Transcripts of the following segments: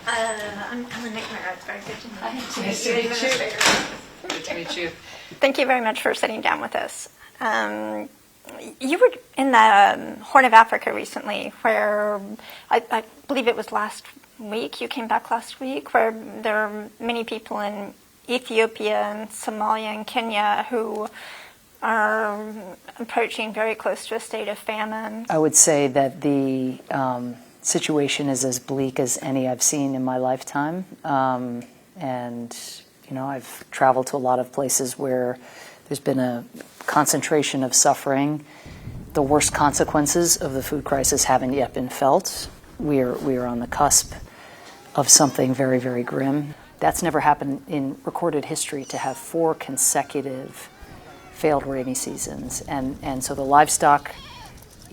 I'm Nick Merritt. Very good to meet you. Nice to meet you. Good to meet you. Thank you very much for sitting down with us. You were in the Horn of Africa recently, where I believe it was last week. You came back last week, where there are many people in Ethiopia and Somalia and Kenya who are approaching very close to a state of famine. I would say that the situation is as bleak as any I've seen in my lifetime. And, I've traveled to a lot of places where there's been a concentration of suffering. The worst consequences of the food crisis haven't yet been felt. We are on the cusp of something very, very grim. That's never happened in recorded history, to have 4 consecutive failed rainy seasons. And so the livestock,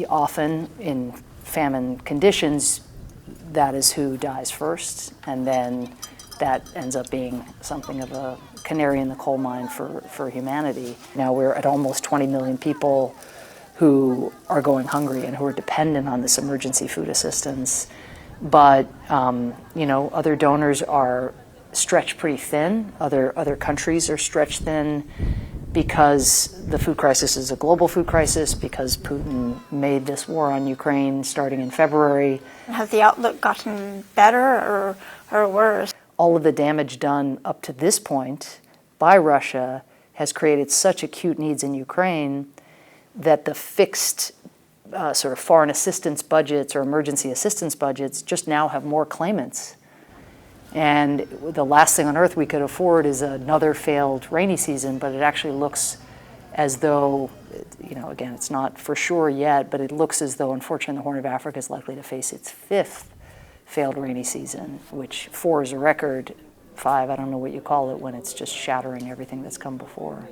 often in famine conditions, that is who dies first, and then that ends up being something of a canary in the coal mine for humanity. Now we're at almost 20 million people who are going hungry and who are dependent on this emergency food assistance. But, other donors are stretched pretty thin. Other countries are stretched thin because the food crisis is a global food crisis, because Putin made this war on Ukraine starting in February. Has the outlook gotten better or worse? All of the damage done up to this point by Russia has created such acute needs in Ukraine that the fixed sort of foreign assistance budgets or emergency assistance budgets just now have more claimants. And the last thing on earth we could afford is another failed rainy season, but it actually looks as though, again, it's not for sure yet, but it looks as though, unfortunately, the Horn of Africa is likely to face its 5th failed rainy season, which 4 is a record. 5, I don't know what you call it when it's just shattering everything that's come before.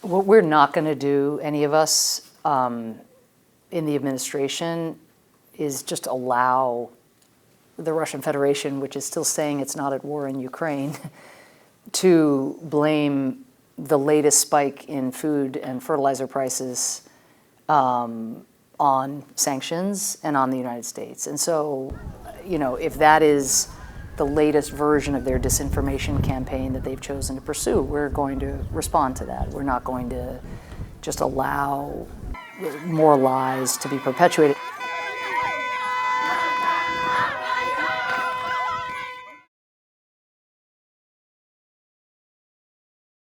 What we're not going to do, any of us in the administration, is just allow the Russian Federation, which is still saying it's not at war in Ukraine, to blame the latest spike in food and fertilizer prices on sanctions and on the United States. And so, if that is the latest version of their disinformation campaign that they've chosen to pursue, we're going to respond to that. We're not going to just allow more lies to be perpetuated.